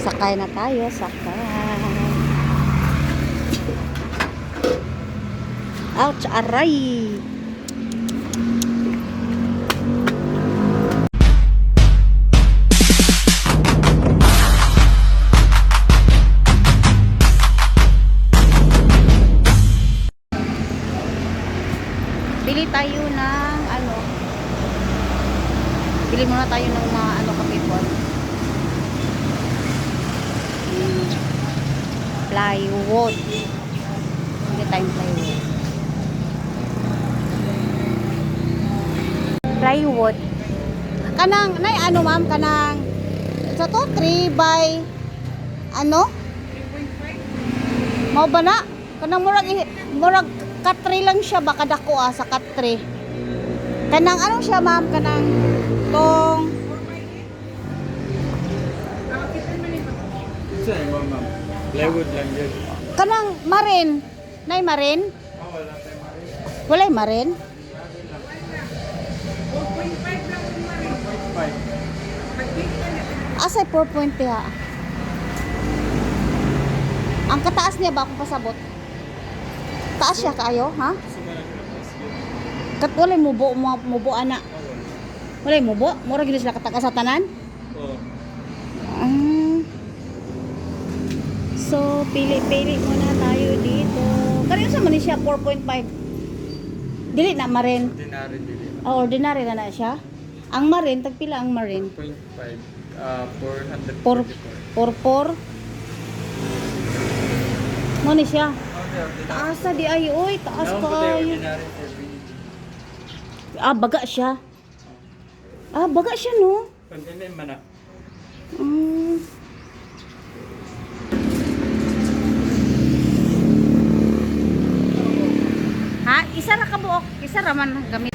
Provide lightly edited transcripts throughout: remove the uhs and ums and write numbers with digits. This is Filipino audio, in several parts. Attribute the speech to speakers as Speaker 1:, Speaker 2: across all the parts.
Speaker 1: Sakay na tayo, sakay. Ouch, aray! Bili tayo ng ano. Bili muna tayo ng mga ano kapipon. Plywood. Bili tayong plywood. Plywood. Kanang, nay ano ma'am, kanang sa to 3 by ano? 3.5. Mao ba na? Kanang murag kat 3 lang siya baka dako sa kat 3. Kanang ano siya ma'am, kanang tong
Speaker 2: plywood lang yun.
Speaker 1: kanang marin. Nay marin?
Speaker 2: Wala tayong marin.
Speaker 1: Walay marin?
Speaker 2: 4.5 lang yung marin. 4.5.
Speaker 1: Asay 4.0 ha. Ang kataas niya ba kung pasabot? Taas siya kaayo, ha? Kat walay mubo ana. Walay mubo? Mura gid sila kataka sa tanan?
Speaker 2: Oo.
Speaker 1: So, pili-pili muna tayo dito. Kanino sa man siya 4.5? Dili na marin.
Speaker 2: Ordinary dili.
Speaker 1: Ordinary na siya. Ang marin, tagpila ang marin?
Speaker 2: 4.5. 444.
Speaker 1: 4 Mo ni siya. Taas sa di ay, oy, taas
Speaker 2: Naon
Speaker 1: pa
Speaker 2: po tayo
Speaker 1: ay.
Speaker 2: ordinary
Speaker 1: Baga siya. Baga siya no.
Speaker 2: Pag-inim man na.
Speaker 1: Ha? Isa ra ka buok, isa ra man gamit.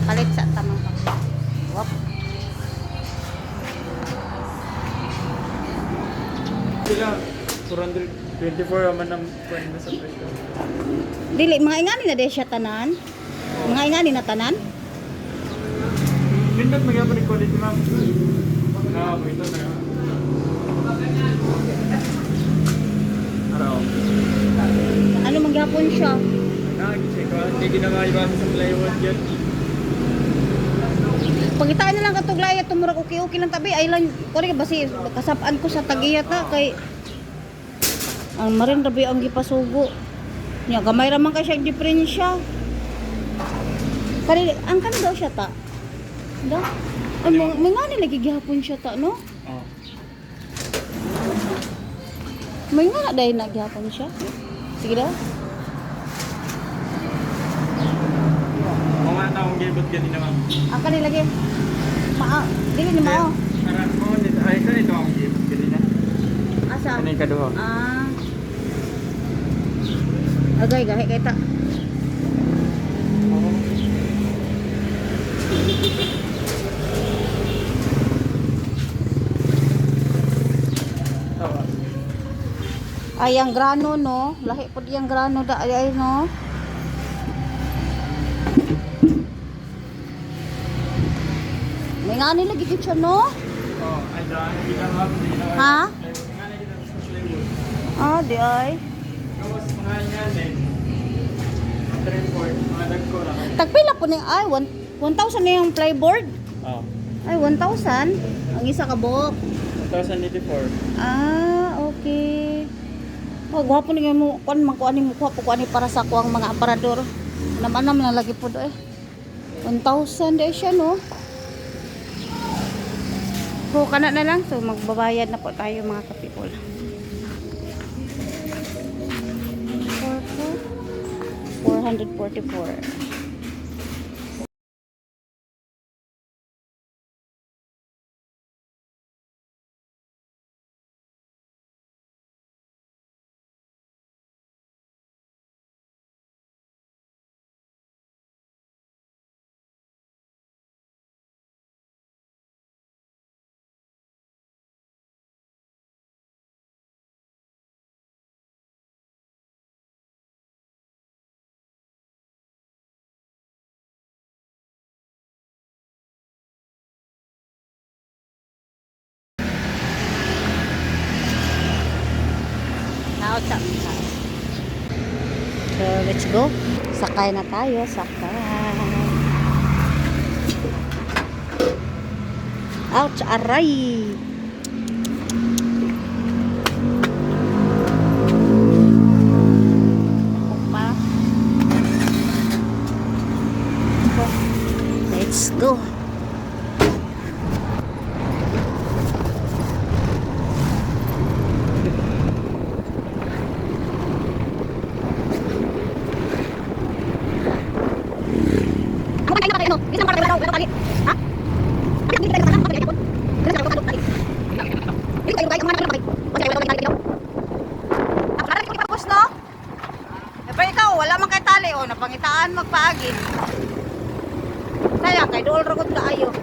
Speaker 1: Palit sa tamang ka. Wop.
Speaker 2: Sila 424 naman ang pwede sa presyo.
Speaker 1: Dili mga ingani na di siya tanan. Mga ingani na tanan.
Speaker 2: Pindot magyapon ni quality ma'am. Pindot na. Araw.
Speaker 1: Ano mangyapon siya?
Speaker 2: Check ko. Hindi ginamaiba sa plywood yun.
Speaker 1: Pangitaan na lang katuglay at tumurag okay lang tabi ay lang ko rin basi kasapaan ko sa tagiyat na kay ang marin rabi ang gipasugo nya gamay ra man kay siya diferensya kani ang kan daw siya ta da ay may nga nila gigihapon siya ta no
Speaker 2: Oo.
Speaker 1: may nga dahil naghihapon siya sige daw
Speaker 2: Mga taong gilbot ganun naman.
Speaker 1: ang kanila lagi dili ni mao
Speaker 2: Karang mo, ay ka ito ang gilbot ganun na.
Speaker 1: asa
Speaker 2: Ano yung kaduha?
Speaker 1: agay gahi kay ta ay ang grano no lahi pud yang grano da ay no may nga nila gigit siya no
Speaker 2: Oo, ay daan. Ginamap.
Speaker 1: ha
Speaker 2: Nga na ginamap sa plywood.
Speaker 1: di ay
Speaker 2: Tapos mga yan eh. Report, mga dagko lang.
Speaker 1: tagpila po ning ay 1,000 na yung plyboard
Speaker 2: Oo.
Speaker 1: ay 1,000 ang isa ka buok
Speaker 2: 2084.
Speaker 1: Okay. Gwapo ni mo kuan man kuan mo kuha po kuan para sa kuang mga aparador. Naman na lagi po do 1,000 di siya no. Kana na lang so magbabayad na po tayo mga kapipol. 444. let's go. Sakay na tayo, sakay. Ouch, aray. Ako pa. Let's go. Wala man kay tali o napangitaan magpaagid. Kaya kay duol ra gud kaayo.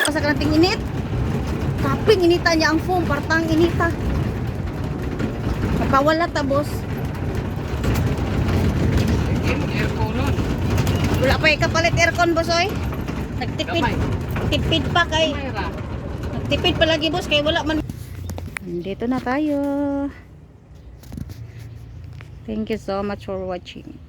Speaker 1: Sa kanting init. Kaping inita niya ang foam, partang inita. Kapawala ta, boss.
Speaker 2: Aircon nun.
Speaker 1: Wala pa ikapalit aircon, boss, oy. Nagtipid.
Speaker 2: Gamay.
Speaker 1: Tipid pa kay.
Speaker 2: Mayra.
Speaker 1: Nagtipid pa lagi, boss, kay wala man. Dito na tayo. Thank you so much for watching.